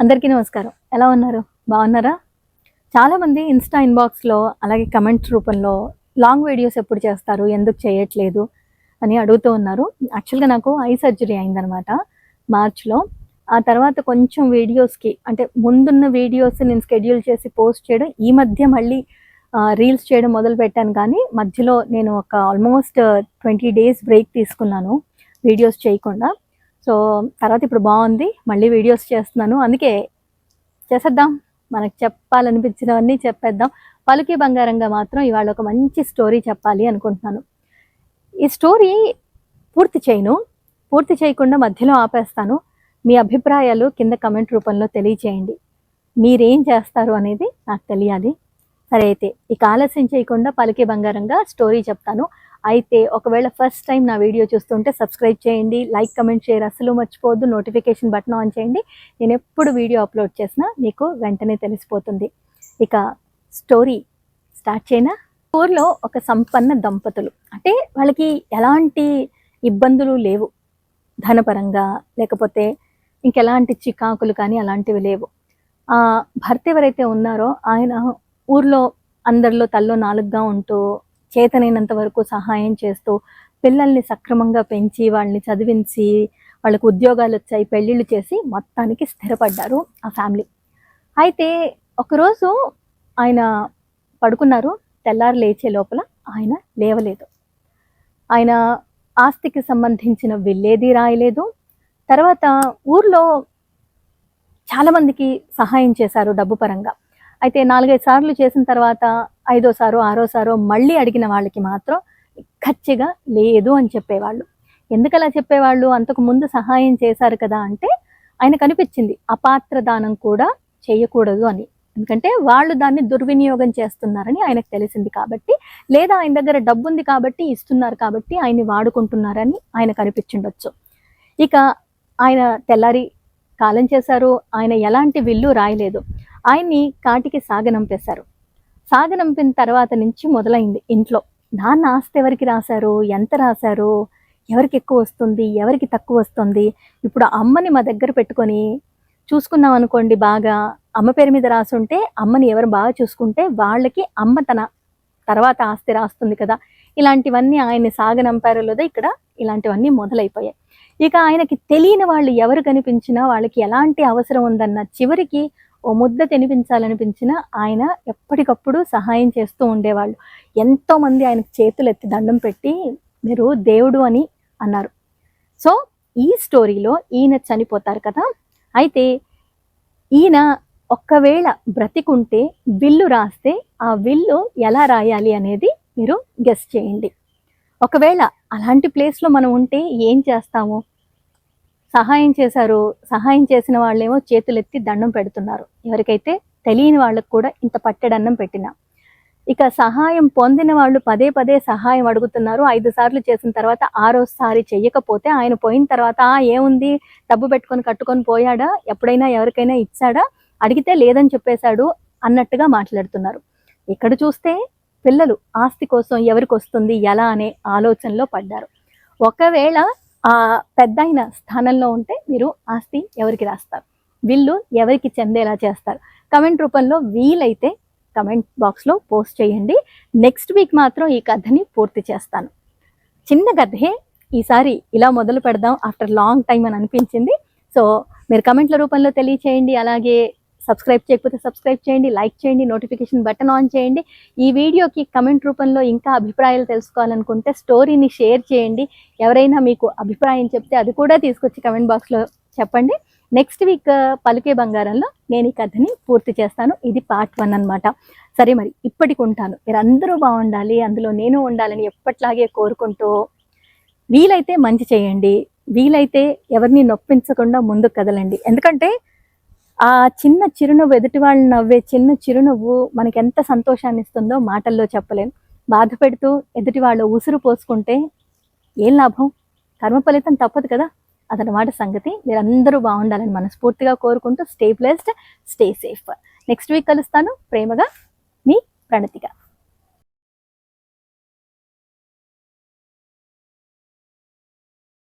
అందరికీ నమస్కారం. ఎలా ఉన్నారు? బాగున్నారా? చాలామంది ఇన్‌స్టా ఇన్‌బాక్స్‌లో అలాగే కమెంట్స్ రూపంలో లాంగ్ వీడియోస్ ఎప్పుడు చేస్తారు? ఎందుకు చేయట్లేదు? అని అడుగుతూ ఉన్నారు. యాక్చువల్‌గా నాకు ఐ సర్జరీ అయిందనమాట మార్చ్‌లో. ఆ తర్వాత కొంచెం వీడియోస్‌కి అంటే ముందున్న వీడియోస్ నేను షెడ్యూల్ చేసి పోస్ట్ చేయడం, ఈ మధ్య మళ్ళీ రీల్స్ చేయడం మొదలుపెట్టాను కానీ మధ్యలో నేను ఒక ఆల్మోస్ట్ 20 డేస్ బ్రేక్ తీసుకున్నాను వీడియోస్ చేయకుండా. సో, తర్వాత ఇప్పుడు బాగుంది. మళ్ళీ వీడియోస్ చేస్తున్నాను. అందుకే చేసేద్దాం. మనకు చెప్పాలనిపించినవన్నీ చెప్పేద్దాం. పలుకే బంగారంగా మాత్రం ఇవాళ ఒక మంచి స్టోరీ చెప్పాలి అనుకుంటున్నాను. ఈ స్టోరీ పూర్తి చేయను. పూర్తి చేయకుండా మధ్యలో ఆపేస్తాను. మీ అభిప్రాయాలు కింద కమెంట్ రూపంలో తెలియచేయండి. మీరేం చేస్తారు అనేది నాకు తెలియాలి. సరే అయితే ఇక ఆలస్యం చేయకుండా పలికే బంగారంగా స్టోరీ చెప్తాను. అయితే ఒకవేళ ఫస్ట్ టైం నా వీడియో చూస్తుంటే సబ్స్క్రైబ్ చేయండి, లైక్, కమెంట్, షేర్ అస్సలు మర్చిపోవద్దు, నోటిఫికేషన్ బటన్ ఆన్ చేయండి. నేను ఎప్పుడు వీడియో అప్లోడ్ చేసినా మీకు వెంటనే తెలిసిపోతుంది. ఇక స్టోరీ స్టార్ట్ చేయనా? ఊర్లో ఒక సంపన్న దంపతులు, అంటే వాళ్ళకి ఎలాంటి ఇబ్బందులు లేవు, ధనపరంగా లేకపోతే ఇంకెలాంటి చికాకులు కానీ అలాంటివి లేవు. భర్త ఎవరైతే ఉన్నారో ఆయన ఊర్లో అందరిలో తల్లో నాలుగుగా ఉంటూ చేతనైనంత వరకు సహాయం చేస్తూ పిల్లల్ని సక్రమంగా పెంచి వాళ్ళని చదివించి వాళ్ళకు ఉద్యోగాలు వచ్చాయి, పెళ్ళిళ్ళు చేసి మొత్తానికి స్థిరపడ్డారు ఆ ఫ్యామిలీ. అయితే ఒకరోజు ఆయన పడుకున్నారు. తెల్లారు లేచే లోపల ఆయన లేవలేదు. ఆయన ఆస్తికి సంబంధించిన విల్లేది రాయలేదు. తర్వాత ఊర్లో చాలామందికి సహాయం చేశారు డబ్బు పరంగా. అయితే 4-5 సార్లు చేసిన తర్వాత ఐదోసారో ఆరోసారో మళ్ళీ అడిగిన వాళ్ళకి మాత్రం ఖచ్చితంగా లేదు అని చెప్పేవాళ్ళు. ఎందుకలా చెప్పేవాళ్ళు? అంతకు ముందు సహాయం చేశారు కదా అంటే ఆయనకు అనిపించింది అపాత్ర దానం కూడా చేయకూడదు అని. ఎందుకంటే వాళ్ళు దాన్ని దుర్వినియోగం చేస్తున్నారని ఆయనకు తెలిసింది కాబట్టి, లేదా ఆయన దగ్గర డబ్బు ఉంది కాబట్టి ఇస్తున్నారు కాబట్టి ఆయన్ని వాడుకుంటున్నారని ఆయనకు అనిపించుండొచ్చు. ఇక ఆయన తెల్లారి కాలం చేశారు. ఆయన ఎలాంటి విల్లు రాయలేదు. ఆయన్ని కాటికి సాగనంపేశారు. సాగనంపిన తర్వాత నుంచి మొదలైంది ఇంట్లో. నాన్న ఆస్తి ఎవరికి రాశారు? ఎంత రాశారు? ఎవరికి ఎక్కువ వస్తుంది? ఎవరికి తక్కువ వస్తుంది? ఇప్పుడు అమ్మని మా దగ్గర పెట్టుకొని చూసుకున్నాం అనుకోండి, బాగా అమ్మ పేరు మీద రాసుంటే అమ్మని ఎవరు బాగా చూసుకుంటే వాళ్ళకి అమ్మ తన తర్వాత ఆస్తి రాస్తుంది కదా. ఇలాంటివన్నీ ఆయన్ని సాగనంపారో లేదో ఇక్కడ ఇలాంటివన్నీ మొదలైపోయాయి. ఇక ఆయనకి తెలియని వాళ్ళు ఎవరు కనిపించినా వాళ్ళకి ఎలాంటి అవసరం ఉందన్న చివరికి ఓ ముద్ద తినిపించాలనిపించిన ఆయన ఎప్పటికప్పుడు సహాయం చేస్తూ ఉండేవాళ్ళు. ఎంతోమంది ఆయనకు చేతులు ఎత్తి దండం పెట్టి మీరు దేవుడు అని అన్నారు. సో ఈ స్టోరీలో ఈయన చనిపోతారు కదా. అయితే ఈయన ఒక్కవేళ బ్రతికుంటే విల్లు రాస్తే ఆ విల్లు ఎలా రాయాలి అనేది మీరు గెస్ చేయండి. ఒకవేళ అలాంటి ప్లేస్లో మనం ఉంటే ఏం చేస్తాము? సహాయం చేశారు. సహాయం చేసిన వాళ్ళేమో చేతులెత్తి దండం పెడుతున్నారు. ఎవరికైతే తెలియని వాళ్ళకు కూడా ఇంత పట్టెడన్నం పెట్టినా. ఇక సహాయం పొందిన వాళ్ళు పదే పదే సహాయం అడుగుతున్నారు. 5 సార్లు చేసిన తర్వాత 6సారి చెయ్యకపోతే ఆయన పోయిన తర్వాత ఏముంది, డబ్బు పెట్టుకొని కట్టుకొని పోయాడా, ఎప్పుడైనా ఎవరికైనా ఇచ్చాడా, అడిగితే లేదని చెప్పేశాడు అన్నట్టుగా మాట్లాడుతున్నారు. ఇక్కడ చూస్తే పిల్లలు ఆస్తి కోసం ఎవరికి వస్తుంది ఎలా అనే ఆలోచనలో పడ్డారు. ఒకవేళ ఆ పెద్దాయన స్థానంలో ఉంటే మీరు ఆస్తి ఎవరికి రాస్తారు? విల్లు ఎవరికి చెందేలా చేస్తారు? కమెంట్ రూపంలో వీలైతే కమెంట్ బాక్స్లో పోస్ట్ చేయండి. నెక్స్ట్ వీక్ మాత్రం ఈ కథని పూర్తి చేస్తాను. చిన్న కథే, ఈసారి ఇలా మొదలు పెడదాం ఆఫ్టర్ లాంగ్ టైం అని అనిపించింది. సో మీరు కమెంట్ల రూపంలో తెలియచేయండి. అలాగే సబ్స్క్రైబ్ చేయకపోతే సబ్స్క్రైబ్ చేయండి, లైక్ చేయండి, నోటిఫికేషన్ బటన్ ఆన్ చేయండి. ఈ వీడియోకి కమెంట్ రూపంలో ఇంకా అభిప్రాయాలు తెలుసుకోవాలనుకుంటే స్టోరీని షేర్ చేయండి. ఎవరైనా మీకు అభిప్రాయం చెప్తే అది కూడా తీసుకొచ్చి కమెంట్ బాక్స్లో చెప్పండి. నెక్స్ట్ వీక్ పలుకే బంగారంలో నేను ఈ కథని పూర్తి చేస్తాను. ఇది పార్ట్ 1 అనమాట. సరే, మరి ఇప్పటికి ఉంటాను. మీరు అందరూ బాగుండాలి, అందులో నేను ఉండాలని ఎప్పట్లాగే కోరుకుంటూ వీలైతే మంచి చేయండి, వీలైతే ఎవరిని నొప్పించకుండా ముందుకు కదలండి. ఎందుకంటే ఆ చిన్న చిరునవ్వు, ఎదుటి వాళ్ళు నవ్వే చిన్న చిరునవ్వు మనకి ఎంత సంతోషాన్ని ఇస్తుందో మాటల్లో చెప్పలేం. బాధ పెడుతూ ఎదుటి వాళ్ళు ఉసురు పోసుకుంటే ఏం లాభం? కర్మ ఫలితం తప్పదు కదా. అదనమాట సంగతి. మీరందరూ బాగుండాలని మనస్ఫూర్తిగా కోరుకుంటూ stay blessed, stay safe. Next week కలుస్తాను. ప్రేమగా మీ ప్రణతిగా.